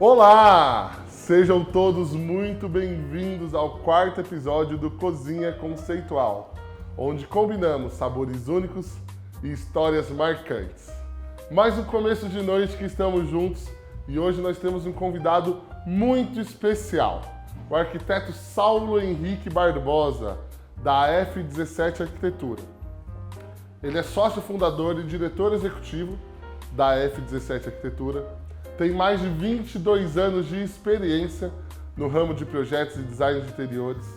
Olá! Sejam todos muito bem-vindos ao quarto episódio do Cozinha Conceitual, onde combinamos sabores únicos e histórias marcantes. Mais um começo de noite que estamos juntos e hoje nós temos um convidado muito especial, o arquiteto Saulo Henrique Barbosa, da F17 Arquitetura. Ele é sócio fundador e diretor executivo da F17 Arquitetura, tem mais de 22 anos de experiência no ramo de projetos e design de interiores.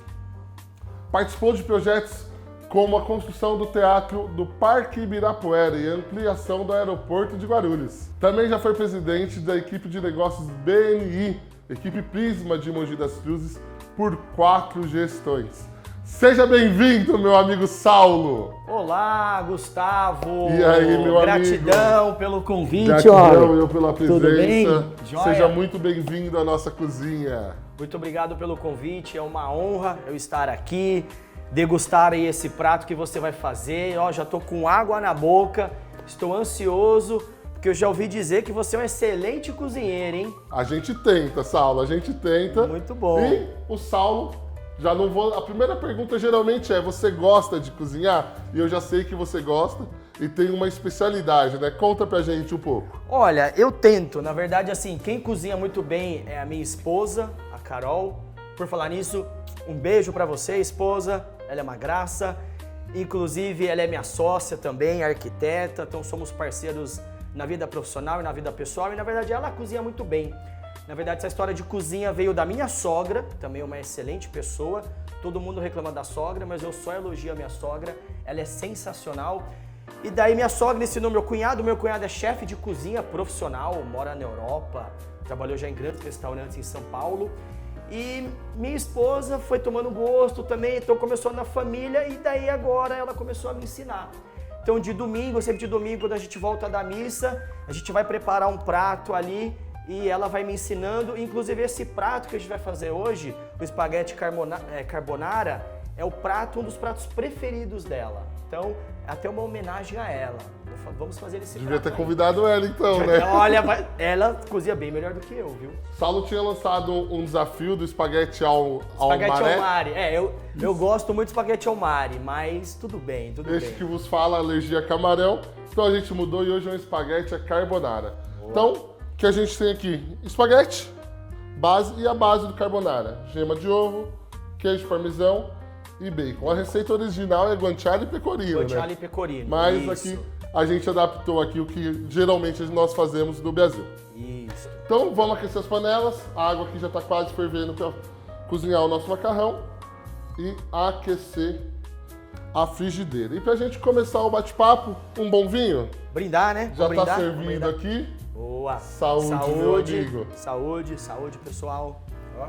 Participou de projetos como a construção do Teatro do Parque Ibirapuera e a ampliação do aeroporto de Guarulhos. Também já foi presidente da equipe de negócios BNI, equipe Prisma de Mogi das Cruzes, por 4 gestões. Seja bem-vindo, meu amigo Saulo! Olá, Gustavo! E aí, meu Gratidão amigo? Pelo convite, Gratidão eu pela presença. Tudo bem? Joia? Seja muito bem-vindo à nossa cozinha. Muito obrigado pelo convite, é uma honra eu estar aqui, degustar aí esse prato que você vai fazer. Ó, já tô com água na boca, estou ansioso, porque eu já ouvi dizer que você é um excelente cozinheiro, hein? A gente tenta, Saulo, a gente tenta. Muito bom. E o Saulo... Já não vou. A primeira pergunta geralmente é: você gosta de cozinhar? E eu já sei que você gosta e tem uma especialidade, né? Conta pra gente um pouco. Olha, eu tento. Na verdade, assim, quem cozinha muito bem é a minha esposa, a Carol. Por falar nisso, um beijo pra você, esposa. Ela é uma graça. Inclusive, ela é minha sócia também, arquiteta. Então, somos parceiros na vida profissional e na vida pessoal. E, na verdade, ela cozinha muito bem. Na verdade, essa história de cozinha veio da minha sogra, também uma excelente pessoa. Todo mundo reclama da sogra, mas eu só elogio a minha sogra. Ela é sensacional. E daí minha sogra ensinou meu cunhado é chefe de cozinha profissional, mora na Europa, trabalhou já em grandes restaurantes em São Paulo. E minha esposa foi tomando gosto também, então começou na família e daí agora ela começou a me ensinar. Então sempre de domingo, quando a gente volta da missa, a gente vai preparar um prato ali, e ela vai me ensinando, inclusive esse prato que a gente vai fazer hoje, o espaguete carbonara, é um dos pratos preferidos dela. Então, é até uma homenagem a ela. Vamos fazer esse prato. Devia ter convidado ela então, né? Olha, ela cozinha bem melhor do que eu, viu? Saulo tinha lançado um desafio do espaguete ao mare. Eu gosto muito de espaguete ao mare, mas tudo bem. Esse que vos fala, alergia a camarão. Então a gente mudou e hoje é um espaguete carbonara. Boa. Então, o que a gente tem aqui? Espaguete, base e a base do carbonara. Gema de ovo, queijo parmesão e bacon. A receita original é guanciale e pecorino, Guanciale e pecorino. Mas isso. Aqui a gente adaptou aqui o que geralmente nós fazemos no Brasil. Isso. Então vamos aquecer as panelas. A água aqui já está quase fervendo para cozinhar o nosso macarrão. E aquecer a frigideira. E pra gente começar o bate-papo, um bom vinho? Brindar, né? Já está servindo aqui. Boa! Saúde, meu amigo! Saúde, pessoal! Ó.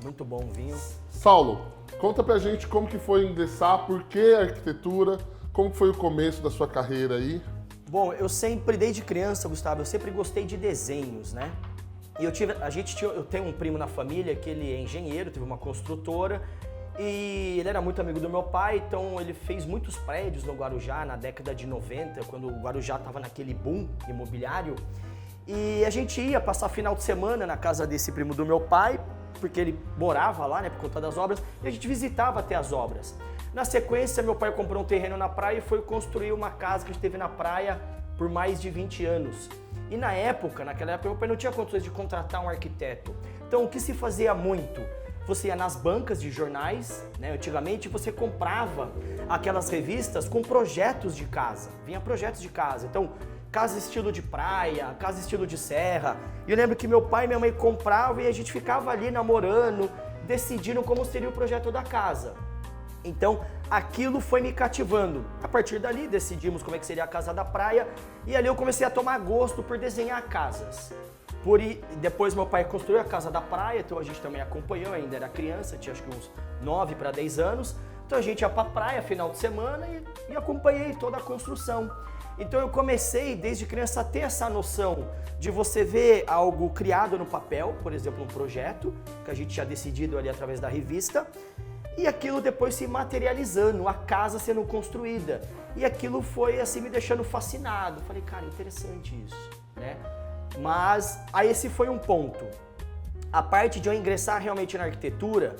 Muito bom o vinho. Saulo, conta pra gente como que foi ingressar, por que arquitetura, como foi o começo da sua carreira aí? Bom, desde criança, Gustavo, eu sempre gostei de desenhos, né? E eu tenho um primo na família que ele é engenheiro, teve uma construtora, e ele era muito amigo do meu pai, então ele fez muitos prédios no Guarujá na década de 90, quando o Guarujá estava naquele boom imobiliário. E a gente ia passar final de semana na casa desse primo do meu pai, porque ele morava lá, né, por conta das obras, e a gente visitava até as obras. Na sequência, meu pai comprou um terreno na praia e foi construir uma casa que a gente teve na praia por mais de 20 anos. E naquela época, meu pai não tinha condições de contratar um arquiteto. Então, o que se fazia muito? Você ia nas bancas de jornais, né? Antigamente você comprava aquelas revistas com projetos de casa. Vinha projetos de casa. Então, casa estilo de praia, casa estilo de serra. E eu lembro que meu pai e minha mãe compravam e a gente ficava ali namorando, decidindo como seria o projeto da casa. Então, aquilo foi me cativando. A partir dali, decidimos como é que seria a casa da praia e ali eu comecei a tomar gosto por desenhar casas. Depois meu pai construiu a casa da praia, então a gente também acompanhou, ainda era criança, tinha acho que uns 9 para 10 anos. Então a gente ia pra praia final de semana e acompanhei toda a construção. Então eu comecei desde criança a ter essa noção de você ver algo criado no papel, por exemplo, um projeto, que a gente tinha decidido ali através da revista, E aquilo depois se materializando, a casa sendo construída. E aquilo foi assim me deixando fascinado. Falei, cara, interessante isso, né? Mas aí esse foi um ponto. A parte de eu ingressar realmente na arquitetura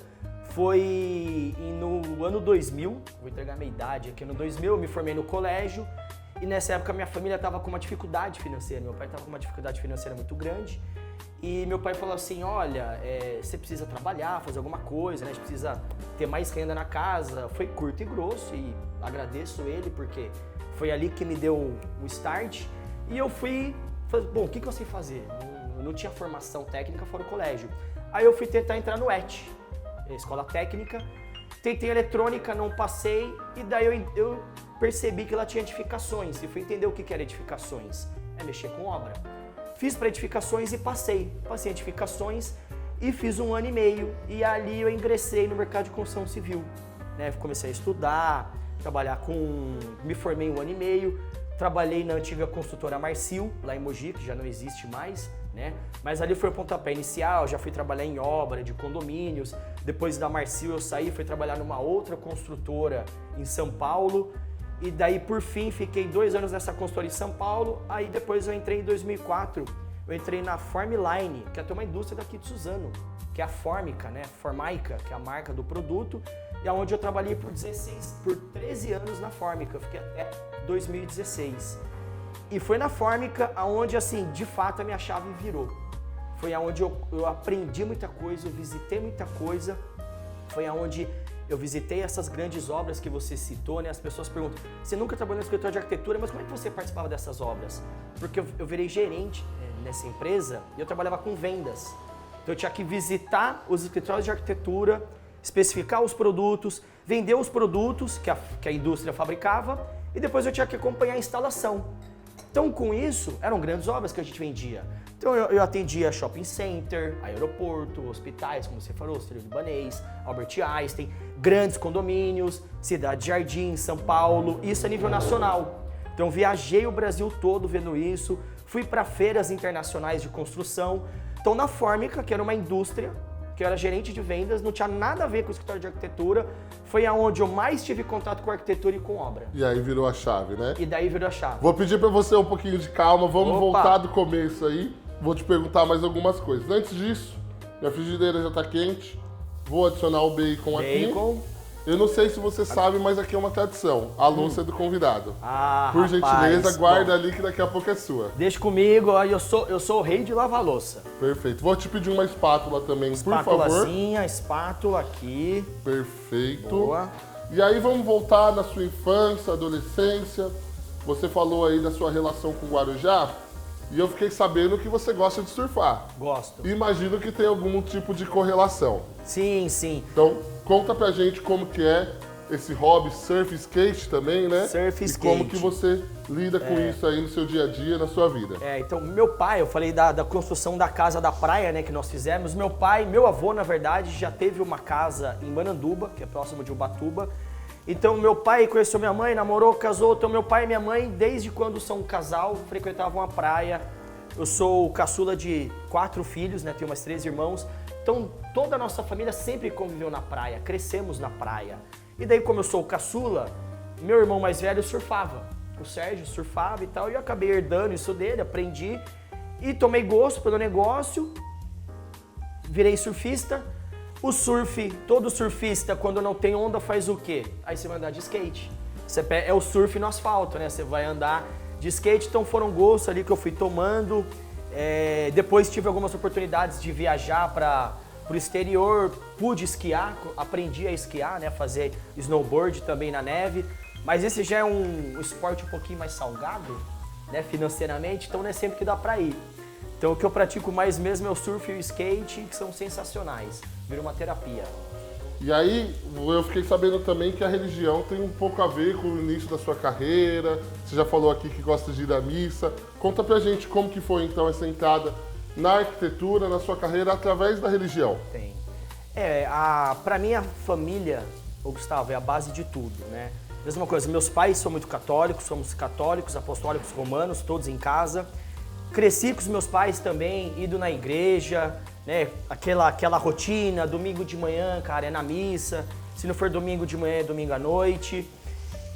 foi no ano 2000, vou entregar minha idade aqui, no 2000 eu me formei no colégio e nessa época minha família estava com uma dificuldade financeira, meu pai estava com uma dificuldade financeira muito grande e meu pai falou assim, olha, você precisa trabalhar, fazer alguma coisa, né? A gente precisa ter mais renda na casa. Foi curto e grosso e agradeço ele porque foi ali que me deu o start e eu fui, bom, o que eu sei fazer? Eu não tinha formação técnica fora do colégio. Aí eu fui tentar entrar no ET, escola técnica, tentei eletrônica, não passei, e daí eu percebi que ela tinha edificações, e fui entender o que era edificações, é mexer com obra. Fiz para edificações e passei em edificações e fiz 1 ano e meio, e ali eu ingressei no mercado de construção civil, né? Comecei a estudar, trabalhar me formei 1 ano e meio, trabalhei na antiga construtora Marsil, lá em Mogi, que já não existe mais, né? Mas ali foi o pontapé inicial, já fui trabalhar em obra de condomínios, depois da Marsil eu saí, fui trabalhar numa outra construtora em São Paulo, e daí por fim fiquei 2 anos nessa construtora em São Paulo, aí depois eu entrei em 2004, eu entrei na Formline, que é até uma indústria daqui de Suzano, que é a Fórmica, né? Formaica, que é a marca do produto, e onde eu trabalhei por 13 anos na Fórmica, eu fiquei até 2016. E foi na Fórmica onde, assim, de fato a minha chave virou. Foi aonde eu aprendi muita coisa, eu visitei muita coisa, foi aonde eu visitei essas grandes obras que você citou, né? As pessoas perguntam, você nunca trabalhou no escritório de arquitetura, mas como é que você participava dessas obras? Porque eu virei gerente nessa empresa e eu trabalhava com vendas. Então eu tinha que visitar os escritórios de arquitetura, especificar os produtos, vender os produtos que a indústria fabricava e depois eu tinha que acompanhar a instalação. Então, com isso, eram grandes obras que a gente vendia. Então, eu atendia shopping center, aeroporto, hospitais, como você falou, Sírio-Libanês, Albert Einstein, grandes condomínios, Cidade Jardim, São Paulo, isso a nível nacional. Então, viajei o Brasil todo vendo isso, fui para feiras internacionais de construção. Então, na Fórmica, que era uma indústria, que eu era gerente de vendas, não tinha nada a ver com o escritório de arquitetura, foi aonde eu mais tive contato com arquitetura e com obra. E aí virou a chave, né? E daí virou a chave. Vou pedir para você um pouquinho de calma, vamos Opa. voltar do começo aí, vou te perguntar mais algumas coisas. Antes disso, minha frigideira já está quente, vou adicionar o bacon aqui. Eu não sei se você sabe, mas aqui é uma tradição. A louça é do convidado. Ah, Por rapaz, gentileza, guarda bom. ali que daqui a pouco é sua. Deixa comigo, ó, eu sou o rei de lavar louça. Perfeito. Vou te pedir uma espátula também, por favor. Espátulazinha, espátula aqui. Perfeito. Boa. E aí vamos voltar na sua infância, adolescência. Você falou aí da sua relação com o Guarujá. E eu fiquei sabendo que você gosta de surfar. Gosto. Imagino que tem algum tipo de correlação. Sim, sim. Então, conta pra gente como que é esse hobby, surf e skate também, né? Surf e E skate. como que você lida com isso aí no seu dia a dia, na sua vida. Então, meu pai, eu falei da construção da casa da praia, né, que nós fizemos. Meu avô, na verdade, já teve uma casa em Mananduba, que é próximo de Ubatuba. Então, meu pai conheceu minha mãe, namorou, casou. Então, meu pai e minha mãe, desde quando são um casal, frequentavam a praia. Eu sou o caçula de 4 filhos, né, tenho mais 3 irmãos. Então, toda a nossa família sempre conviveu na praia, crescemos na praia. E daí, como eu sou o caçula, meu irmão mais velho surfava. O Sérgio surfava e tal, e eu acabei herdando isso dele, aprendi. E tomei gosto pelo negócio, virei surfista. O surf, todo surfista, quando não tem onda, faz o quê? Aí você vai andar de skate. É o surf no asfalto, né? Você vai andar de skate, então foram gostos ali que eu fui tomando. Depois tive algumas oportunidades de viajar para o exterior, pude esquiar, aprendi a esquiar, né? Fazer snowboard também na neve. Mas esse já é um esporte um pouquinho mais salgado, né? Financeiramente, então não é sempre que dá para ir. Então o que eu pratico mais mesmo é o surf e o skate, que são sensacionais. Vira uma terapia. E aí, eu fiquei sabendo também que a religião tem um pouco a ver com o início da sua carreira. Você já falou aqui que gosta de ir à missa. Conta pra gente como que foi então essa entrada na arquitetura, na sua carreira, através da religião. Tem. Pra mim a família, ô Gustavo, é a base de tudo, né? Mesma coisa, meus pais são muito católicos, somos católicos, apostólicos romanos, todos em casa. Cresci com os meus pais também, indo na igreja, né? Aquela rotina, domingo de manhã, cara, é na missa. Se não for domingo de manhã, é domingo à noite.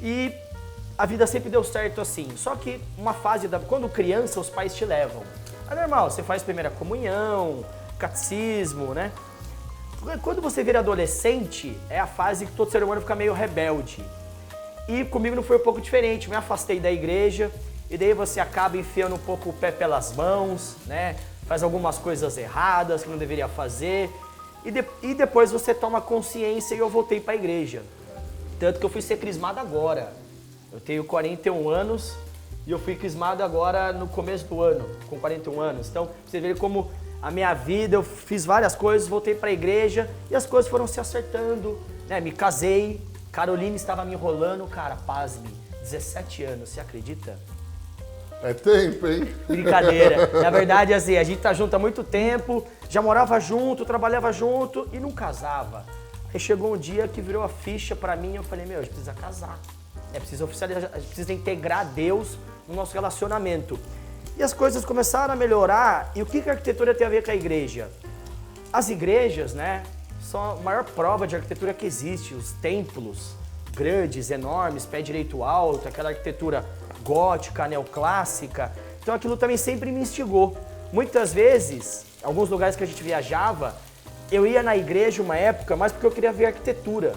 E a vida sempre deu certo assim. Só que uma fase, quando criança, os pais te levam. É normal, você faz primeira comunhão, catecismo, né? Quando você vira adolescente, é a fase que todo ser humano fica meio rebelde. E comigo não foi um pouco diferente, me afastei da igreja, e daí você acaba enfiando um pouco o pé pelas mãos, né? Faz algumas coisas erradas que não deveria fazer, e depois você toma consciência e eu voltei para a igreja. Tanto que eu fui ser crismado agora. Eu tenho 41 anos e eu fui crismado agora no começo do ano, com 41 anos. Então, você vê como a minha vida, eu fiz várias coisas, voltei para a igreja e as coisas foram se acertando, né? Me casei, Caroline estava me enrolando, cara, pasme, 17 anos, você acredita? É tempo, hein? Brincadeira. Na verdade, assim, a gente tá junto há muito tempo, já morava junto, trabalhava junto e não casava. Aí chegou um dia que virou a ficha pra mim e eu falei, meu, a gente precisa casar. É preciso oficializar, a gente precisa integrar Deus no nosso relacionamento. E as coisas começaram a melhorar. E o que a arquitetura tem a ver com a igreja? As igrejas, né, são a maior prova de arquitetura que existe. Os templos grandes, enormes, pé direito alto, aquela arquitetura gótica, neoclássica. Então aquilo também sempre me instigou. Muitas vezes, alguns lugares que a gente viajava, eu ia na igreja uma época, mas porque eu queria ver arquitetura.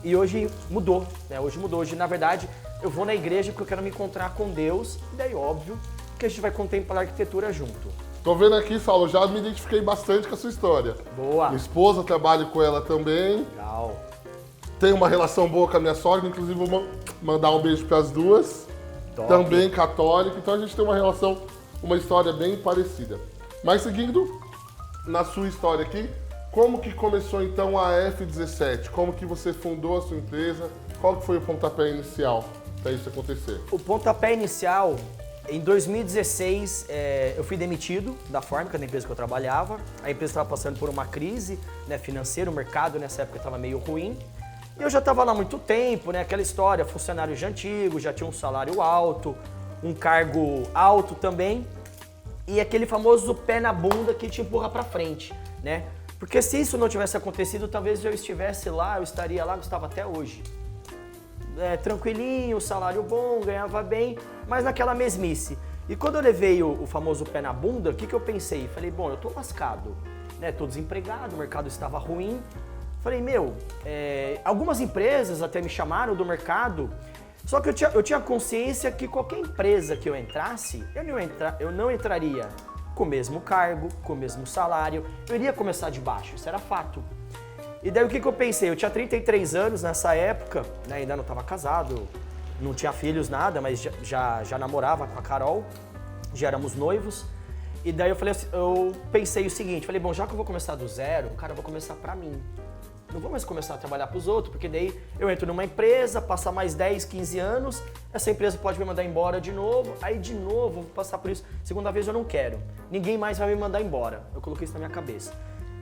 E hoje mudou, né? Hoje mudou. Hoje, na verdade, eu vou na igreja porque eu quero me encontrar com Deus. E daí, óbvio, que a gente vai contemplar a arquitetura junto. Tô vendo aqui, Saulo, já me identifiquei bastante com a sua história. Boa. Minha esposa, trabalho com ela também. Legal. Tenho uma relação boa com a minha sogra, inclusive vou mandar um beijo para as duas. Top. Também católica, então a gente tem uma relação, uma história bem parecida. Mas seguindo na sua história aqui, como que começou então a F17? Como que você fundou a sua empresa? Qual que foi o pontapé inicial para isso acontecer? O pontapé inicial, em 2016, eu fui demitido da Fórmica, da empresa que eu trabalhava. A empresa estava passando por uma crise, né, financeira, o mercado nessa época estava meio ruim. E eu já estava lá há muito tempo, né, aquela história, funcionário já antigo, já tinha um salário alto, um cargo alto também. E aquele famoso pé na bunda que te empurra para frente, né? Porque se isso não tivesse acontecido, talvez eu estivesse lá, eu estaria lá, Gustavo, até hoje. Tranquilinho, salário bom, ganhava bem, mas naquela mesmice. E quando eu levei o famoso pé na bunda, o que eu pensei? Falei, bom, eu tô lascado, né? Tô desempregado, o mercado estava ruim. Falei, meu, algumas empresas até me chamaram do mercado, só que eu tinha consciência que qualquer empresa que eu entrasse, eu não entraria com o mesmo cargo, com o mesmo salário, eu iria começar de baixo, isso era fato. E daí o que eu pensei? Eu tinha 33 anos nessa época, né, ainda não estava casado, não tinha filhos, nada, mas já namorava com a Carol, já éramos noivos. E daí eu pensei o seguinte, falei, bom, já que eu vou começar do zero, cara, eu vou começar pra mim. Não vou mais começar a trabalhar pros outros, porque daí eu entro numa empresa, passar mais 10, 15 anos, essa empresa pode me mandar embora de novo, aí de novo vou passar por isso. Segunda vez eu não quero, ninguém mais vai me mandar embora. Eu coloquei isso na minha cabeça.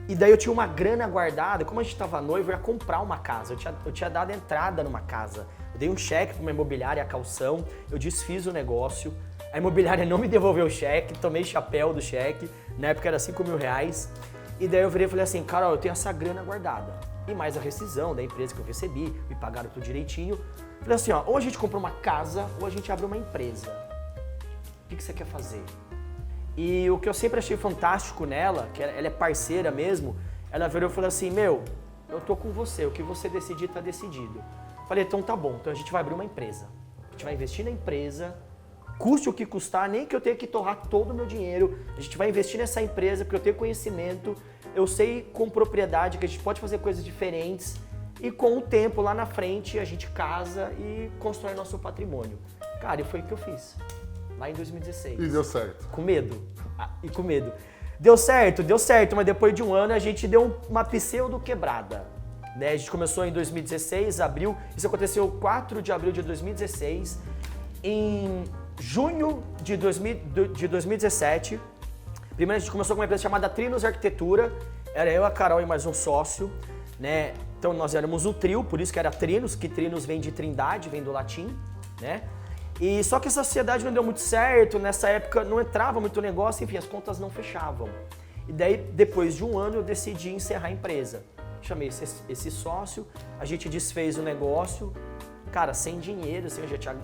E daí eu tinha uma grana guardada, como a gente tava noivo, eu ia comprar uma casa, eu tinha dado entrada numa casa. Eu dei um cheque pra uma imobiliária, a calção, eu desfiz o negócio, a imobiliária não me devolveu o cheque, tomei chapéu do cheque, na época era R$5.000, e daí eu virei e falei assim, Carol, eu tenho essa grana guardada, e mais a rescisão da empresa que eu recebi, me pagaram tudo direitinho. Falei assim, ó, ou a gente compra uma casa, ou a gente abre uma empresa. O que você quer fazer? E o que eu sempre achei fantástico nela, que ela é parceira mesmo, ela virou e falou assim, meu, eu tô com você, o que você decidir tá decidido. Falei, então tá bom, então a gente vai abrir uma empresa. A gente vai investir na empresa, custe o que custar, nem que eu tenha que torrar todo o meu dinheiro. A gente vai investir nessa empresa porque eu tenho conhecimento, eu sei com propriedade que a gente pode fazer coisas diferentes e com o tempo lá na frente a gente casa e constrói nosso patrimônio. Cara, e foi o que eu fiz. Lá em 2016. E deu certo. Com medo. Com medo. Deu certo, mas depois de um ano a gente deu uma pseudo quebrada. Né? A gente começou em 2016, abril. Isso aconteceu 4 de abril de 2016. Em junho de 2017, primeiro a gente começou com uma empresa chamada Trinos Arquitetura. Era eu, a Carol e mais um sócio. Né? Então nós éramos um trio, por isso que era Trinos, que Trinos vem de trindade, vem do latim. Né? E só que essa sociedade não deu muito certo, nessa época não entrava muito negócio, enfim, as contas não fechavam. E daí, depois de um ano, eu decidi encerrar a empresa. chamei esse sócio, a gente desfez o negócio, cara, sem dinheiro, assim, eu já tinha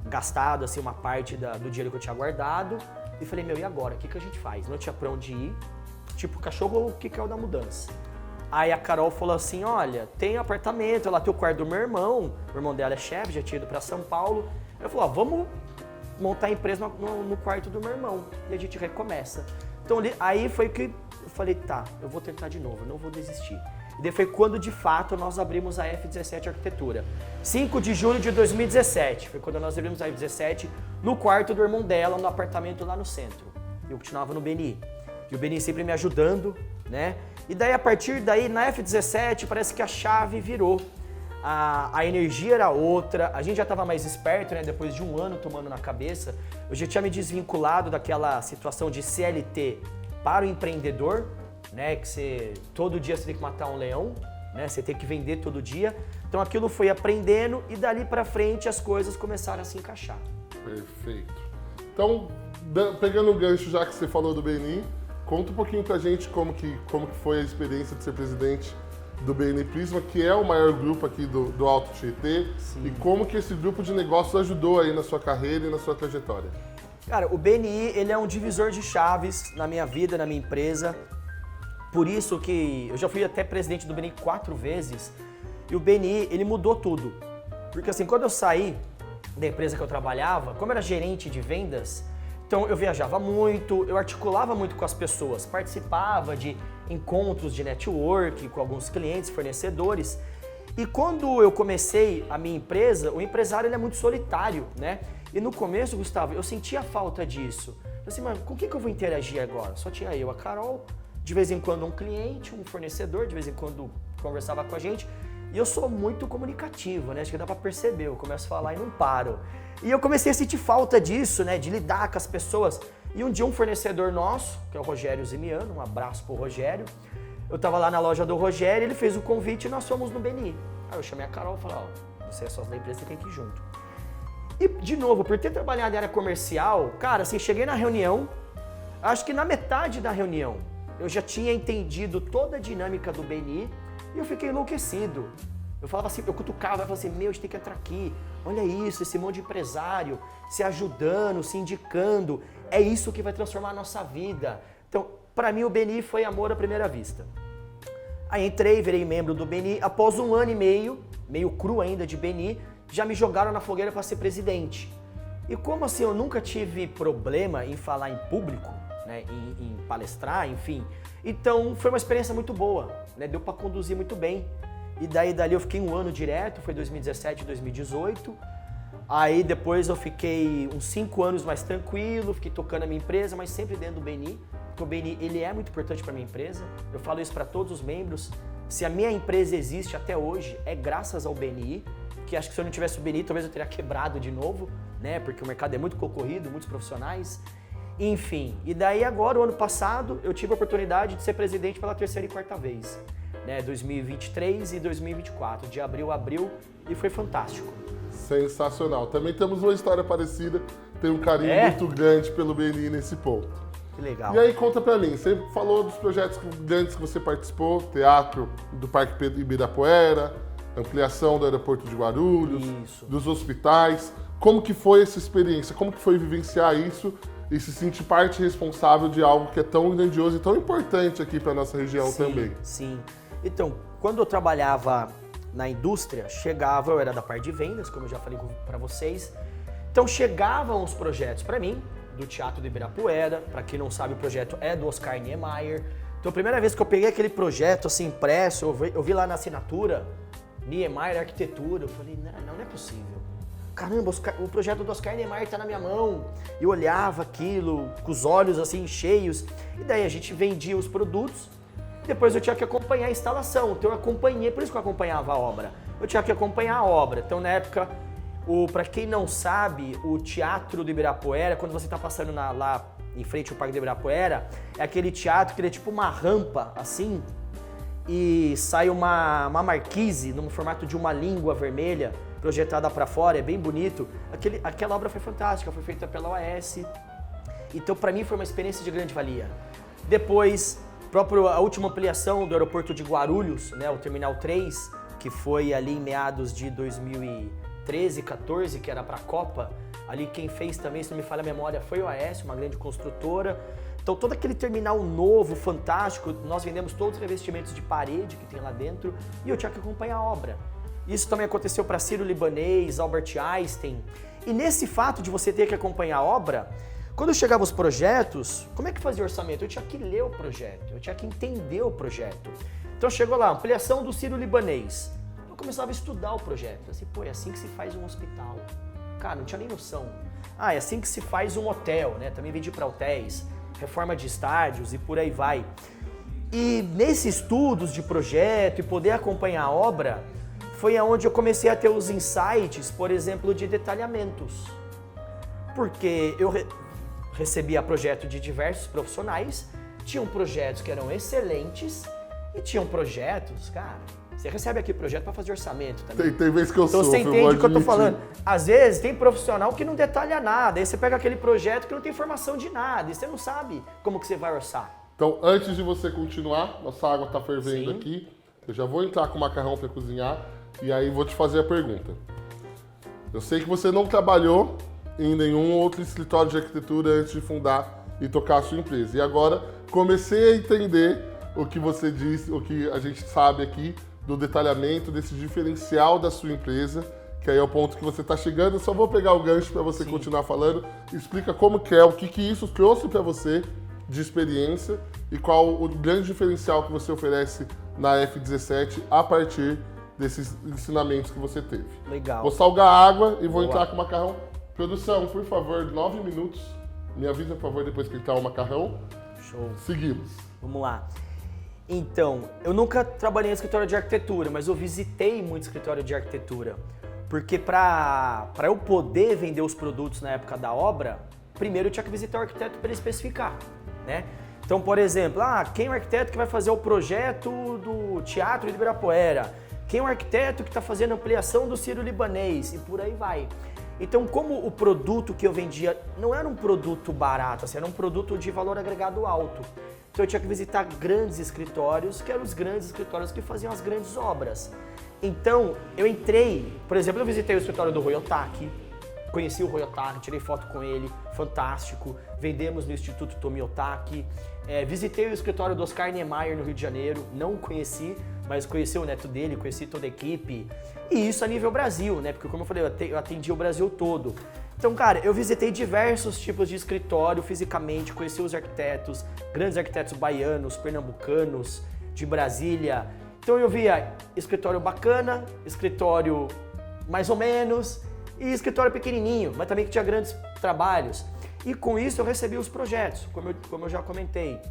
gastado assim, uma parte do dinheiro que eu tinha guardado, e falei, meu, e agora? O que a gente faz? Não tinha pra onde ir, tipo cachorro que caiu da mudança. Aí a Carol falou assim, olha, tem apartamento, lá tem o quarto do meu irmão dela é chefe, já tinha ido pra São Paulo. Eu falei, ó, vamos montar a empresa no quarto do meu irmão, e a gente recomeça. Então aí foi que eu falei, tá, eu vou tentar de novo, eu não vou desistir. E daí foi quando, de fato, nós abrimos a F17 Arquitetura. 5 de julho de 2017, foi quando nós abrimos a F17 no quarto do irmão dela, no apartamento lá no centro. Eu continuava no BNI. E o BNI sempre me ajudando, né? E daí, a partir daí, na F17, parece que a chave virou. A energia era outra, a gente já estava mais esperto, né? Depois de um ano tomando na cabeça, eu já tinha me desvinculado daquela situação de CLT para o empreendedor, né? Que todo dia você tem que matar um leão, né? Você tem que vender todo dia. Então aquilo foi aprendendo e dali para frente as coisas começaram a se encaixar. Perfeito. Então, pegando o gancho já que você falou do BNI, conta um pouquinho pra gente como que foi a experiência de ser presidente do BNI Prisma, que é o maior grupo aqui do Alto Tietê, e como que esse grupo de negócios ajudou aí na sua carreira e na sua trajetória. Cara, o BNI, ele é um divisor de chaves na minha vida, na minha empresa. Por isso que eu já fui até presidente do BNI 4 vezes, e o BNI, ele mudou tudo. Porque assim, quando eu saí da empresa que eu trabalhava, como eu era gerente de vendas, então eu viajava muito, eu articulava muito com as pessoas, participava de encontros de network com alguns clientes, fornecedores. E quando eu comecei a minha empresa, o empresário ele é muito solitário, né? E no começo, Gustavo, eu sentia falta disso. Eu assim, mas com o que eu vou interagir agora? Só tinha eu, a Carol, de vez em quando um cliente, um fornecedor, de vez em quando conversava com a gente. E eu sou muito comunicativo, né? Acho que dá pra perceber, eu começo a falar e não paro. E eu comecei a sentir falta disso, né? De lidar com as pessoas. E um dia um fornecedor nosso, que é o Rogério Zimiano, um abraço pro Rogério, eu tava lá na loja do Rogério, ele fez o convite e nós fomos no BNI. Aí eu chamei a Carol e falei, ó, você é sócio da empresa, você tem que ir junto. E, de novo, por ter trabalhado em área comercial, cara, assim, cheguei na reunião, acho que na metade da reunião, eu já tinha entendido toda a dinâmica do BNI e eu fiquei enlouquecido. Eu falava assim, eu cutucava, eu falava assim, meu, a gente tem que entrar aqui, olha isso, esse monte de empresário se ajudando, se indicando, é isso que vai transformar a nossa vida. Então, pra mim o BNI foi amor à primeira vista. Aí entrei, virei membro do BNI, após um ano e meio cru ainda de BNI, já me jogaram na fogueira para ser presidente. E como assim eu nunca tive problema em falar em público, né, em palestrar, enfim, então foi uma experiência muito boa, né, deu para conduzir muito bem. E dali eu fiquei um ano direto, foi 2017, 2018. Aí depois eu fiquei uns 5 anos mais tranquilo, fiquei tocando a minha empresa, mas sempre dentro do BNI. Porque o BNI, ele é muito importante para minha empresa. Eu falo isso para todos os membros. Se a minha empresa existe até hoje, é graças ao BNI. Que acho que se eu não tivesse o BNI, talvez eu teria quebrado de novo, né? Porque o mercado é muito concorrido, muitos profissionais. Enfim, e daí agora, o ano passado, eu tive a oportunidade de ser presidente pela 3ª e 4ª vez. 2023 e 2024, de abril a abril, e foi fantástico. Sensacional. Também temos uma história parecida, tem um carinho muito grande pelo BNI nesse ponto. Que legal. E aí conta pra mim, você falou dos projetos grandes que você participou, teatro do Parque Ibirapuera, ampliação do aeroporto de Guarulhos, dos hospitais. Como que foi essa experiência? Como que foi vivenciar isso e se sentir parte responsável de algo que é tão grandioso e tão importante aqui pra nossa região também? Sim. Então, quando eu trabalhava na indústria, eu era da parte de vendas, como eu já falei para vocês, então chegavam os projetos para mim, do Teatro do Ibirapuera, para quem não sabe o projeto é do Oscar Niemeyer, então a primeira vez que eu peguei aquele projeto assim impresso, eu vi lá na assinatura, Niemeyer Arquitetura, eu falei, não é possível. Caramba, o projeto do Oscar Niemeyer tá na minha mão. E eu olhava aquilo com os olhos assim cheios, e daí a gente vendia os produtos. Depois eu tinha que acompanhar a instalação, então eu acompanhei, por isso que eu acompanhava a obra. Eu tinha que acompanhar a obra. Então na época, para quem não sabe, o Teatro do Ibirapuera, quando você está passando lá em frente ao Parque do Ibirapuera, é aquele teatro que ele é tipo uma rampa assim, e sai uma marquise no formato de uma língua vermelha projetada para fora, é bem bonito. Aquela obra foi fantástica, foi feita pela OAS. Então para mim foi uma experiência de grande valia. Depois A última ampliação do aeroporto de Guarulhos, né, o Terminal 3, que foi ali em meados de 2013, 14, que era para a Copa. Ali quem fez também, se não me falha a memória, foi o AES, uma grande construtora. Então todo aquele terminal novo, fantástico, nós vendemos todos os revestimentos de parede que tem lá dentro e eu tinha que acompanhar a obra. Isso também aconteceu para Sírio-Libanês, Albert Einstein. E nesse fato de você ter que acompanhar a obra, quando chegavam os projetos, como é que fazia o orçamento? Eu tinha que ler o projeto, eu tinha que entender o projeto. Então chegou lá, ampliação do Sírio-Libanês. Eu começava a estudar o projeto. Assim, pô, é assim que se faz um hospital. Cara, não tinha nem noção. Ah, é assim que se faz um hotel, né? Também vendi para hotéis, reforma de estádios e por aí vai. E nesses estudos de projeto e poder acompanhar a obra, foi aonde eu comecei a ter os insights, por exemplo, de detalhamentos. Porque eu recebia projeto de diversos profissionais, tinham projetos que eram excelentes e tinham projetos, cara, você recebe aqui projeto para fazer orçamento também. Tem vezes que eu então sofro, você entende o que eu tô falando. Às vezes tem profissional que não detalha nada, aí você pega aquele projeto que não tem informação de nada e você não sabe como que você vai orçar. Então, antes de você continuar, nossa água está fervendo Sim. aqui, eu já vou entrar com o macarrão para cozinhar e aí vou te fazer a pergunta. Eu sei que você não trabalhou em nenhum outro escritório de arquitetura antes de fundar e tocar a sua empresa. E agora comecei a entender o que você disse, o que a gente sabe aqui do detalhamento, desse diferencial da sua empresa, que aí é o ponto que você está chegando. Eu só vou pegar o gancho para você continuar falando. Explica como que é, o que isso trouxe para você de experiência e qual o grande diferencial que você oferece na F17 a partir desses ensinamentos que você teve. Legal. Vou salgar a água e vou entrar com o macarrão. Produção, por favor, 9 minutos. Me avisa, por favor, depois que entrar o macarrão. Show. Seguimos. Vamos lá. Então, eu nunca trabalhei em escritório de arquitetura, mas eu visitei muito escritório de arquitetura. Porque para eu poder vender os produtos na época da obra, primeiro eu tinha que visitar o arquiteto para ele especificar, né? Então, por exemplo, quem é o arquiteto que vai fazer o projeto do Teatro de Ibirapuera? Quem é o arquiteto que está fazendo a ampliação do Sírio-Libanês? E por aí vai. Então, como o produto que eu vendia não era um produto barato, assim, era um produto de valor agregado alto. Então eu tinha que visitar grandes escritórios, que eram os grandes escritórios que faziam as grandes obras. Então, eu entrei, por exemplo, eu visitei o escritório do Rui Otaki, conheci o Rui Otaki, tirei foto com ele, fantástico. Vendemos no Instituto Tomi Otaki. Visitei o escritório do Oscar Niemeyer no Rio de Janeiro, não o conheci, mas conheci o neto dele, conheci toda a equipe. E isso a nível Brasil, né? Porque como eu falei, eu atendi o Brasil todo. Então, cara, eu visitei diversos tipos de escritório fisicamente, conheci os arquitetos, grandes arquitetos baianos, pernambucanos, de Brasília. Então eu via escritório bacana, escritório mais ou menos e escritório pequenininho, mas também que tinha grandes trabalhos. E com isso eu recebi os projetos, como eu já comentei.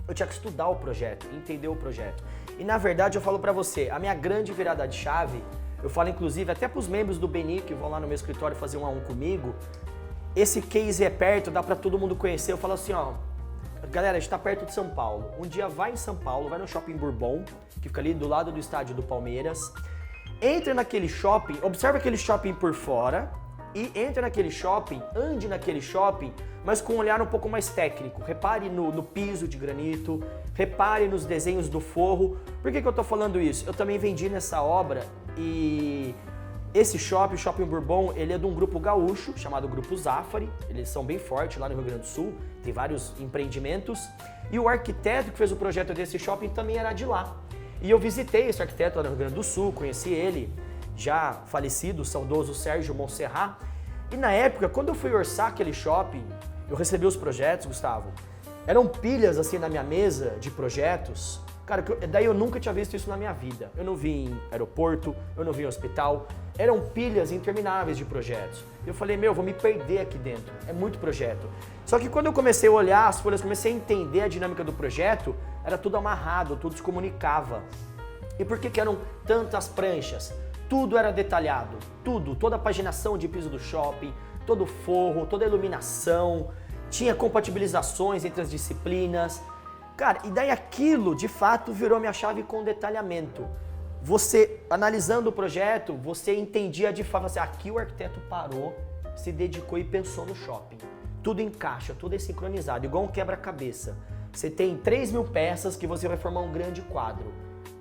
Eu tinha que estudar o projeto, entender o projeto. E na verdade eu falo pra você, a minha grande virada de chave, eu falo inclusive até pros membros do Beni que vão lá no meu escritório fazer 1 a 1 comigo, esse case é perto, dá pra todo mundo conhecer. Eu falo assim, ó, galera, a gente tá perto de São Paulo. Um dia vai em São Paulo, vai no Shopping Bourbon, que fica ali do lado do estádio do Palmeiras. Entra naquele shopping, observa aquele shopping por fora e entra naquele shopping, ande naquele shopping, mas com um olhar um pouco mais técnico. Repare no piso de granito, repare nos desenhos do forro. Por que eu tô falando isso? Eu também vendi nessa obra e esse shopping, o Shopping Bourbon, ele é de um grupo gaúcho chamado Grupo Zafari. Eles são bem fortes lá no Rio Grande do Sul, tem vários empreendimentos. E o arquiteto que fez o projeto desse shopping também era de lá. E eu visitei esse arquiteto lá no Rio Grande do Sul, conheci ele, já falecido, o saudoso Sérgio Montserrat. E na época, quando eu fui orçar aquele shopping, eu recebi os projetos, Gustavo, eram pilhas assim na minha mesa de projetos. Cara, daí eu nunca tinha visto isso na minha vida. Eu não vi em aeroporto, eu não vi em hospital. Eram pilhas intermináveis de projetos. Eu falei, vou me perder aqui dentro. É muito projeto. Só que quando eu comecei a olhar as folhas, comecei a entender a dinâmica do projeto, era tudo amarrado, tudo se comunicava. E por que eram tantas pranchas? Tudo era detalhado. Tudo, toda a paginação de piso do shopping, todo o forro, toda a iluminação. Tinha compatibilizações entre as disciplinas. Cara, e daí aquilo, de fato, virou minha chave com detalhamento. Você, analisando o projeto, você entendia de fato, assim, aqui o arquiteto parou, se dedicou e pensou no shopping. Tudo encaixa, tudo é sincronizado, igual um quebra-cabeça. Você tem 3.000 peças que você vai formar um grande quadro.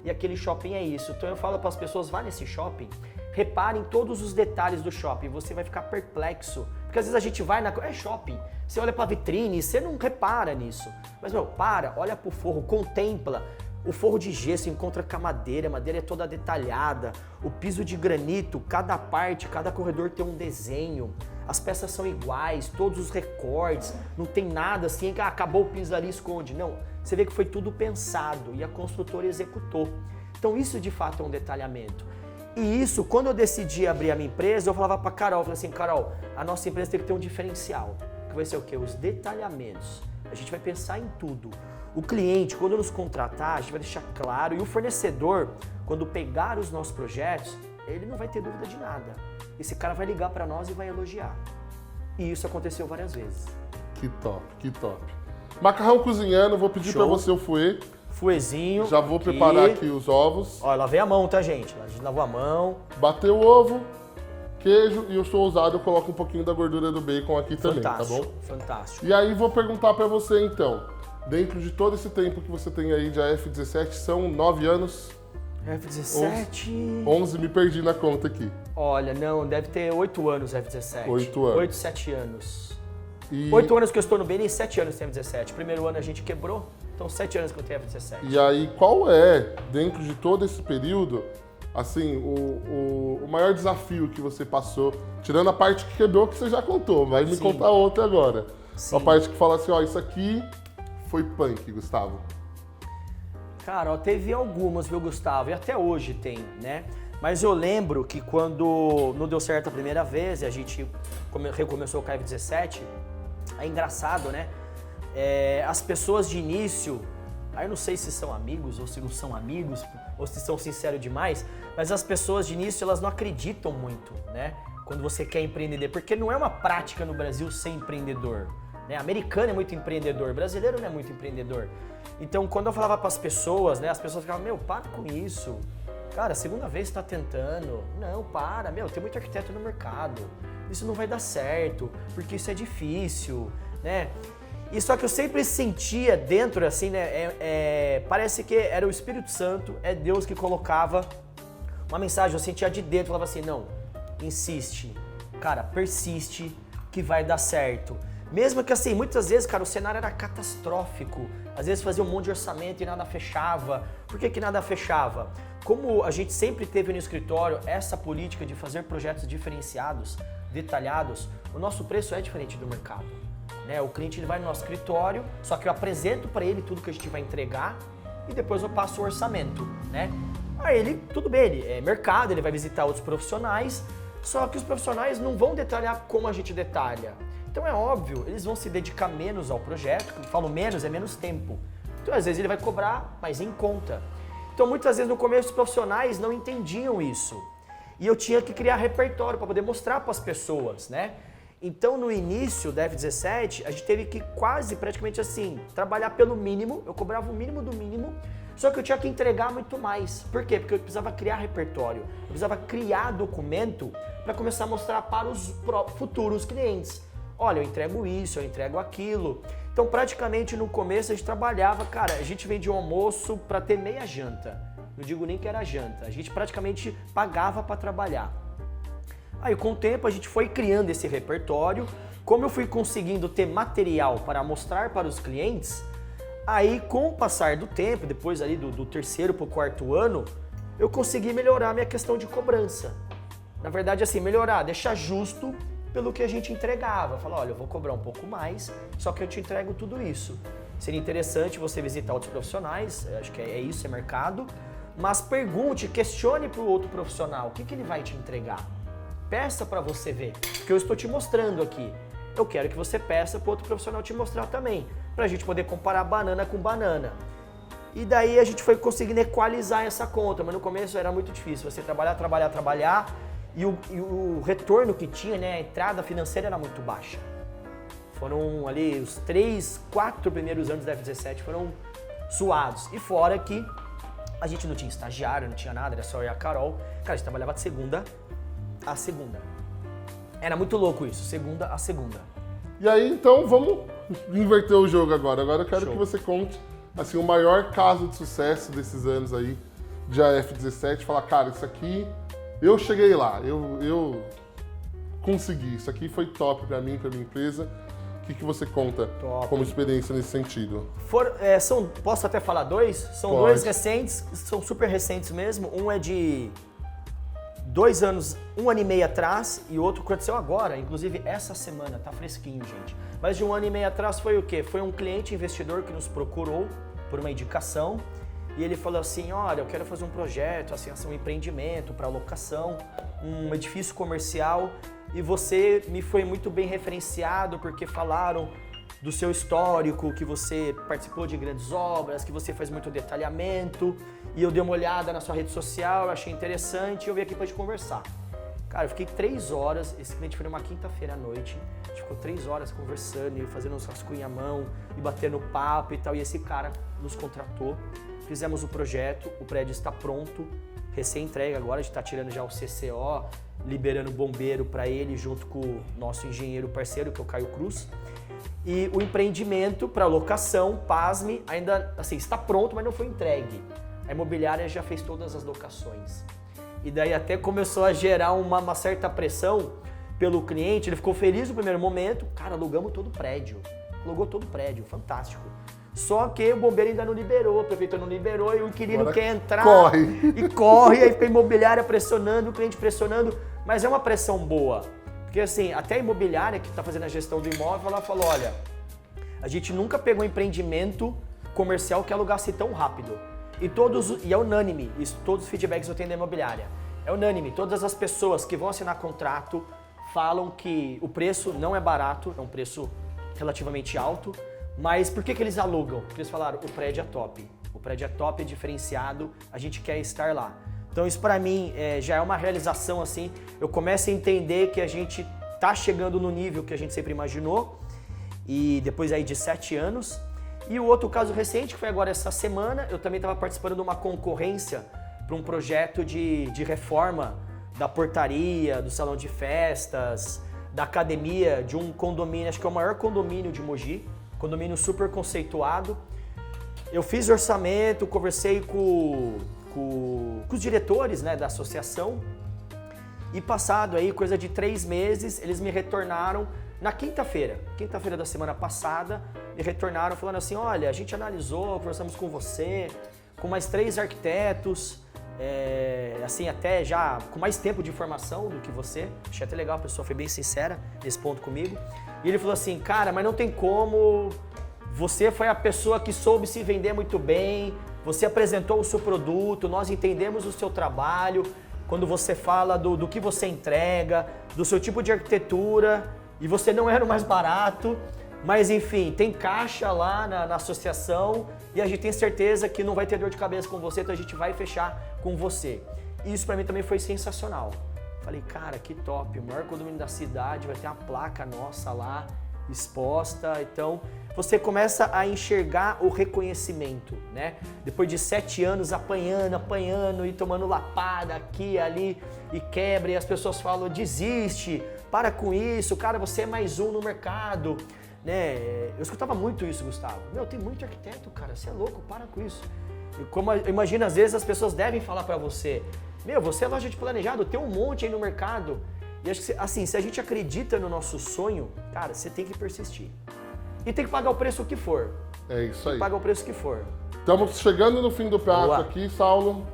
E aquele shopping é isso. Então eu falo para as pessoas, vá nesse shopping, reparem todos os detalhes do shopping, você vai ficar perplexo. Porque às vezes a gente vai é shopping, você olha para a vitrine, você não repara nisso. Mas olha pro forro, contempla. O forro de gesso encontra com a madeira é toda detalhada, o piso de granito, cada parte, cada corredor tem um desenho, as peças são iguais, todos os recortes, não tem nada assim, que acabou o piso ali, esconde. Não, você vê que foi tudo pensado e a construtora executou. Então isso de fato é um detalhamento. E isso, quando eu decidi abrir a minha empresa, eu falava pra Carol, eu falei assim, Carol, a nossa empresa tem que ter um diferencial, que vai ser o quê? Os detalhamentos. A gente vai pensar em tudo. O cliente, quando nos contratar, a gente vai deixar claro, e o fornecedor, quando pegar os nossos projetos, ele não vai ter dúvida de nada. Esse cara vai ligar para nós e vai elogiar. E isso aconteceu várias vezes. Que top, que top. Macarrão cozinhando, vou pedir para você o fouet. Fouetzinho. Já vou preparar aqui os ovos. Olha, lavei a mão, tá, gente? A gente lavou a mão. Bateu o ovo, queijo, e eu sou ousado, eu coloco um pouquinho da gordura do bacon aqui também, tá bom? Fantástico. E aí vou perguntar para você então, dentro de todo esse tempo que você tem aí de F17, são 9 anos? F17... 11, me perdi na conta aqui. Olha, não, deve ter 8 anos F17. 8 anos. 8, 7 anos. E... 8 anos que eu estou no BN e 7 anos tem F17. Primeiro ano a gente quebrou, então 7 anos que eu tenho F17. E aí, qual é, dentro de todo esse período, assim, o maior desafio que você passou, tirando a parte que quebrou, que você já contou, vai me contar outra agora. Sim. A parte que fala assim, ó, isso aqui foi punk, Gustavo. Cara, ó, teve algumas, viu, Gustavo? E até hoje tem, né? Mas eu lembro que quando não deu certo a primeira vez e a gente recomeçou o KF17, é engraçado, né? As pessoas de início, aí eu não sei se são amigos ou se não são amigos, ou se são sinceros demais, mas as pessoas de início, elas não acreditam muito, né? Quando você quer empreender, porque não é uma prática no Brasil ser empreendedor. Né? Americano é muito empreendedor, brasileiro não é muito empreendedor. Então, quando eu falava para as pessoas, né, as pessoas ficavam, meu, para com isso. Cara, segunda vez você tá tentando. Não, para, meu, tem muito arquiteto no mercado. Isso não vai dar certo, porque isso é difícil, né? E só que eu sempre sentia dentro, assim, né, parece que era o Espírito Santo, é Deus que colocava uma mensagem, eu sentia de dentro, falava assim, não, insiste, cara, persiste, que vai dar certo. Mesmo que assim, muitas vezes, cara, o cenário era catastrófico. Às vezes fazia um monte de orçamento e nada fechava. Por que nada fechava? Como a gente sempre teve no escritório essa política de fazer projetos diferenciados, detalhados, o nosso preço é diferente do mercado. Né? O cliente ele vai no nosso escritório, só que eu apresento para ele tudo que a gente vai entregar e depois eu passo o orçamento. Né? Aí ele, tudo bem, ele é mercado, ele vai visitar outros profissionais, só que os profissionais não vão detalhar como a gente detalha. Então é óbvio, eles vão se dedicar menos ao projeto, quando eu falo menos, é menos tempo. Então às vezes ele vai cobrar, mas em conta. Então muitas vezes no começo os profissionais não entendiam isso. E eu tinha que criar repertório para poder mostrar para as pessoas, né? Então no início da F17, a gente teve que praticamente assim, trabalhar pelo mínimo, eu cobrava o mínimo do mínimo, só que eu tinha que entregar muito mais. Por quê? Porque eu precisava criar repertório, eu precisava criar documento para começar a mostrar para os futuros clientes. Olha, eu entrego isso, eu entrego aquilo. Então, praticamente no começo a gente trabalhava, cara, a gente vendia um almoço para ter meia janta. Não digo nem que era janta, a gente praticamente pagava para trabalhar. Aí, com o tempo, a gente foi criando esse repertório. Como eu fui conseguindo ter material para mostrar para os clientes, aí, com o passar do tempo, depois ali do terceiro para o quarto ano, eu consegui melhorar a minha questão de cobrança. Na verdade, assim, melhorar, deixar justo pelo que a gente entregava. Falar, olha, eu vou cobrar um pouco mais, só que eu te entrego tudo isso. Seria interessante você visitar outros profissionais, acho que é isso, é mercado, mas pergunte, questione para o outro profissional, o que ele vai te entregar? Peça para você ver, porque eu estou te mostrando aqui. Eu quero que você peça para o outro profissional te mostrar também, para a gente poder comparar banana com banana. E daí a gente foi conseguindo equalizar essa conta, mas no começo era muito difícil, você trabalhar, e o retorno que tinha, né, a entrada financeira era muito baixa. Foram ali os 3, 4 primeiros anos da F17 foram suados. E fora que a gente não tinha estagiário, não tinha nada, era só eu e a Carol. Cara, a gente trabalhava de segunda a segunda. Era muito louco isso, segunda a segunda. E aí, então, vamos inverter o jogo agora. Agora eu quero Show. que você conte assim, o maior caso de sucesso desses anos aí de AF17. Falar, cara, isso aqui, eu cheguei lá, eu consegui. Isso aqui foi top pra mim, pra minha empresa. O que você conta Top. como experiência nesse sentido? Posso até falar dois? São Pode. dois recentes, são super recentes mesmo. Um é de 2 anos, 1 ano e meio atrás, e outro aconteceu agora, inclusive essa semana, tá fresquinho, gente. Mas de 1 ano e meio atrás foi o quê? Foi um cliente investidor que nos procurou por uma indicação, e ele falou assim, olha, eu quero fazer um projeto, assim, um empreendimento para locação, um edifício comercial, e você me foi muito bem referenciado porque falaram do seu histórico, que você participou de grandes obras, que você faz muito detalhamento, e eu dei uma olhada na sua rede social, eu achei interessante, e eu vim aqui para te conversar. Cara, eu fiquei 3 horas, esse cliente foi numa quinta-feira à noite, a gente ficou 3 horas conversando e fazendo uns rascunhos à mão, e batendo papo e tal, e esse cara nos contratou, fizemos o projeto, o prédio está pronto, recém-entregue agora, a gente está tirando já o CCO, liberando o bombeiro para ele, junto com o nosso engenheiro parceiro, que é o Caio Cruz. E o empreendimento para locação, pasme, ainda assim, está pronto, mas não foi entregue. A imobiliária já fez todas as locações. E daí até começou a gerar uma certa pressão pelo cliente, ele ficou feliz no primeiro momento, cara, alugamos todo o prédio, alugou todo o prédio, fantástico. Só que o bombeiro ainda não liberou, a prefeitura não liberou e o inquilino Agora quer entrar corre. aí fica a imobiliária pressionando, o cliente pressionando, mas é uma pressão boa. Porque assim, até a imobiliária que está fazendo a gestão do imóvel, ela falou, olha, a gente nunca pegou um empreendimento comercial que alugasse tão rápido. E é unânime, todos os feedbacks que eu tenho da imobiliária. É unânime, todas as pessoas que vão assinar contrato falam que o preço não é barato, é um preço relativamente alto, mas por que eles alugam? Porque eles falaram, o prédio é top, é diferenciado, a gente quer estar lá. Então isso para mim já é uma realização assim, eu começo a entender que a gente tá chegando no nível que a gente sempre imaginou, e depois aí de 7 anos. E o outro caso recente, que foi agora essa semana, eu também estava participando de uma concorrência para um projeto de reforma da portaria, do salão de festas, da academia, de um condomínio, acho que é o maior condomínio de Mogi, condomínio super conceituado. Eu fiz orçamento, conversei com os diretores, né, da associação, e passado aí coisa de 3 meses, eles me retornaram na quinta-feira da semana passada, me retornaram falando assim, olha, a gente analisou, conversamos com você, com mais 3 arquitetos, assim, até já com mais tempo de formação do que você, achei até legal, a pessoa foi bem sincera nesse ponto comigo, e ele falou assim, cara, mas não tem como, você foi a pessoa que soube se vender muito bem, você apresentou o seu produto, nós entendemos o seu trabalho, quando você fala do que você entrega, do seu tipo de arquitetura, e você não era o mais barato, mas enfim, tem caixa lá na associação e a gente tem certeza que não vai ter dor de cabeça com você, então a gente vai fechar com você. E isso pra mim também foi sensacional. Falei, cara, que top, o maior condomínio da cidade, vai ter uma placa nossa lá, exposta, então você começa a enxergar o reconhecimento, né? Depois de 7 anos apanhando e tomando lapada aqui, ali, e quebra, e as pessoas falam, desiste, para com isso, cara, você é mais um no mercado, né? Eu escutava muito isso, Gustavo. Meu, tem muito arquiteto, cara, você é louco, para com isso. E como imagina, às vezes as pessoas devem falar pra você, meu, você é loja de planejado, tem um monte aí no mercado. E acho que, assim, se a gente acredita no nosso sonho, cara, você tem que persistir. E tem que pagar o preço que for. É isso aí. Tem que pagar o preço que for. Estamos chegando no fim do prato Boa. aqui, Saulo.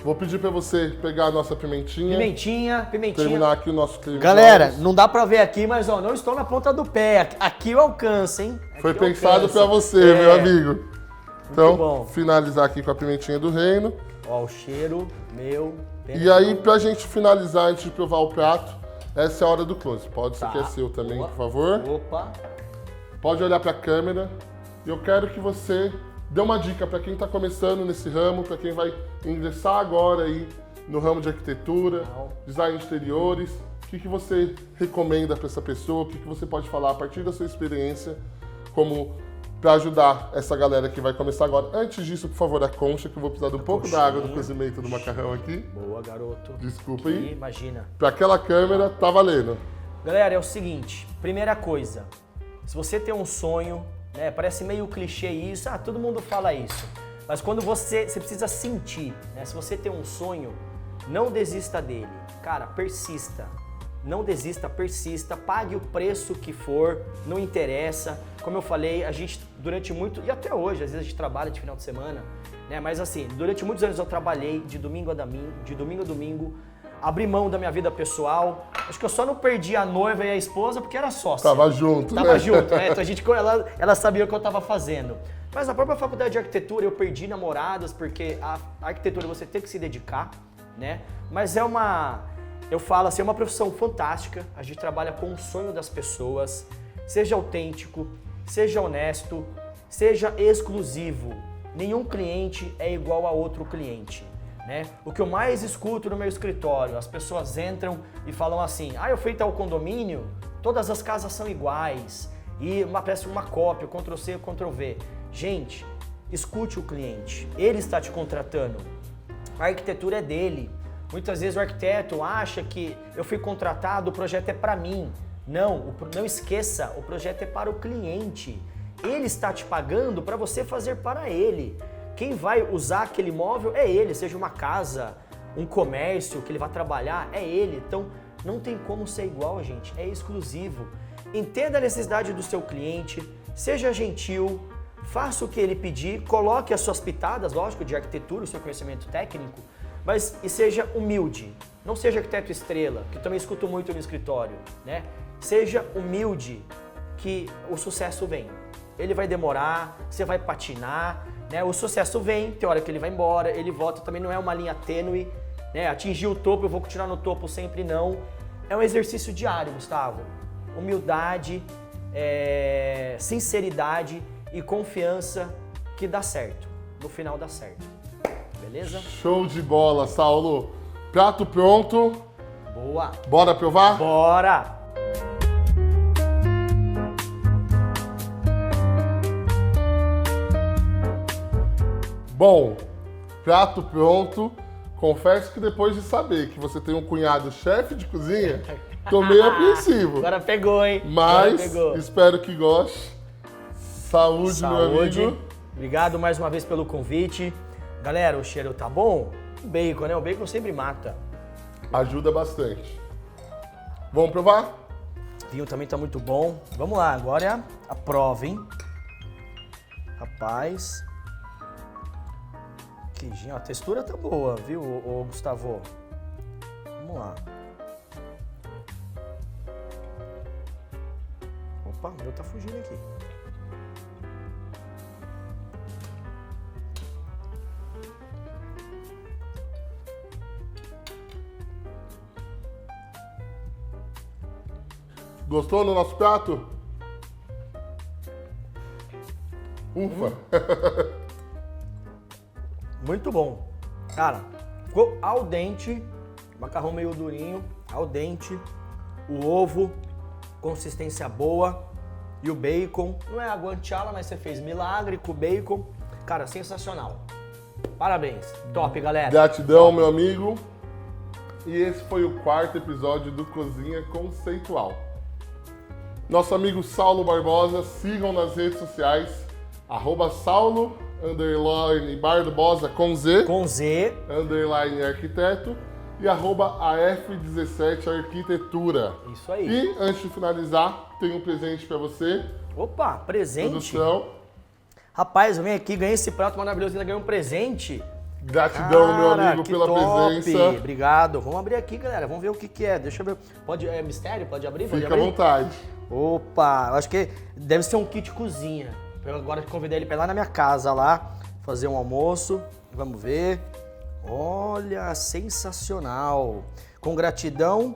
Vou pedir pra você pegar a nossa pimentinha. Pimentinha. Terminar aqui o nosso creme. Galera, não dá pra ver aqui, mas ó, não estou na ponta do pé. Aqui eu alcanço, hein? Aqui Foi eu pensado alcanço. pra você, meu amigo. Então, bom. finalizar aqui com a pimentinha do reino. Ó, o cheiro, meu. E aí, pra gente finalizar, antes de provar o prato, essa é a hora do close. Pode ser que é seu também, Boa. por favor. Opa. Pode olhar pra câmera. E eu quero que você dê uma dica pra quem tá começando nesse ramo, pra quem vai ingressar agora aí no ramo de arquitetura, design de interiores. O que você recomenda pra essa pessoa? O que você pode falar a partir da sua experiência como para ajudar essa galera que vai começar agora. Antes disso, por favor, a concha, que eu vou precisar de um pouco da água do cozimento do macarrão aqui. Boa, garoto. Desculpa aí. Imagina. Para aquela câmera, tá valendo. Galera, é o seguinte, primeira coisa, se você tem um sonho, né, parece meio clichê isso, todo mundo fala isso. Mas quando você precisa sentir, né? Se você tem um sonho, não desista dele. Cara, persista. Não desista, persista, pague o preço que for, não interessa. Como eu falei, a gente durante muito, e até hoje, às vezes a gente trabalha de final de semana, né? Mas assim, durante muitos anos eu trabalhei de domingo a domingo, abri mão da minha vida pessoal. Acho que eu só não perdi a noiva e a esposa porque era sócia. Tava junto, Tava né? junto, né? Então ela sabia o que eu tava fazendo. Mas na própria faculdade de arquitetura eu perdi namoradas porque a arquitetura você tem que se dedicar, né? Mas eu falo assim, é uma profissão fantástica. A gente trabalha com o sonho das pessoas. Seja autêntico, seja honesto, seja exclusivo. Nenhum cliente é igual a outro cliente, né? O que eu mais escuto no meu escritório, as pessoas entram e falam assim, eu fui tal condomínio, todas as casas são iguais, e parece uma cópia, Ctrl+C, Ctrl+V. Gente, escute o cliente, ele está te contratando, a arquitetura é dele. Muitas vezes o arquiteto acha que eu fui contratado, o projeto é para mim. Não esqueça, o projeto é para o cliente. Ele está te pagando para você fazer para ele. Quem vai usar aquele imóvel é ele, seja uma casa, um comércio que ele vai trabalhar, é ele. Então não tem como ser igual, gente, é exclusivo. Entenda a necessidade do seu cliente, seja gentil, faça o que ele pedir, coloque as suas pitadas, lógico, de arquitetura, o seu conhecimento técnico, mas e seja humilde. Não seja arquiteto estrela, que eu também escuto muito no escritório, né? Seja humilde, que o sucesso vem. Ele vai demorar, você vai patinar, né? O sucesso vem, tem hora que ele vai embora, ele volta, também não é uma linha tênue, né? Atingir o topo, eu vou continuar no topo sempre, não. É um exercício diário, Gustavo. Humildade, sinceridade e confiança que dá certo. No final dá certo. Beleza? Show de bola, Saulo. Prato pronto. Boa. Bora provar? Bora! Bom, prato pronto. Confesso que depois de saber que você tem um cunhado chefe de cozinha, tô meio apreensivo. Agora pegou, hein? Mas espero que goste. Saúde, meu amigo. Obrigado mais uma vez pelo convite. Galera, o cheiro tá bom? O bacon, né? O bacon sempre mata. Ajuda bastante. Vamos provar? O vinho também tá muito bom. Vamos lá, agora é a prova, hein? Rapaz. Queijinho, a textura tá boa, viu, ô Gustavo? Vamos lá. Opa, o meu tá fugindo aqui. Gostou do nosso prato? Ufa! Muito bom. Cara, ficou al dente, macarrão meio durinho, al dente, o ovo, consistência boa e o bacon. Não é a guanciale, mas você fez milagre com o bacon. Cara, sensacional. Parabéns. Top, galera. Gratidão, meu amigo. E esse foi o 4º episódio do Cozinha Conceitual. Nosso amigo Saulo Barbosa, sigam nas redes sociais, @Saulo_Barbosa com Z, _arquiteto e @AF17 Arquitetura. Isso aí. E antes de finalizar, tem um presente para você. Opa, presente? Produção. Rapaz, eu venho aqui, ganhei esse prato maravilhoso e ainda ganhei um presente. Gratidão, meu amigo, pela presença. Obrigado. Vamos abrir aqui, galera. Vamos ver o que é. Deixa eu ver. É mistério? Pode abrir? Pode Fica abrir? à vontade. Opa, eu acho que deve ser um kit cozinha. Eu agora convidei ele para ir lá na minha casa lá, fazer um almoço. Vamos ver. Olha, sensacional. Com gratidão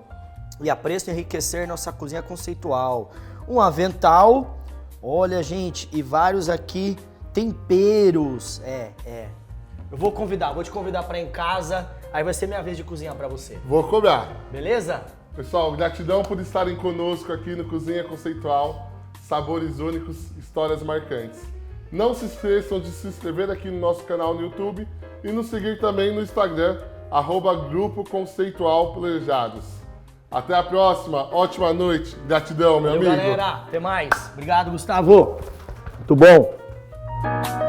e apreço enriquecer nossa cozinha conceitual. Um avental. Olha, gente, e vários aqui temperos. Eu vou te convidar para ir em casa, aí vai ser minha vez de cozinhar para você. Vou cobrar. Beleza? Pessoal, gratidão por estarem conosco aqui no Cozinha Conceitual. Sabores únicos, histórias marcantes. Não se esqueçam de se inscrever aqui no nosso canal no YouTube e nos seguir também no Instagram, @Grupo Conceitual Planejados. Até a próxima. Ótima noite. Gratidão, meu Valeu, amigo. galera. Até mais. Obrigado, Gustavo. Muito bom.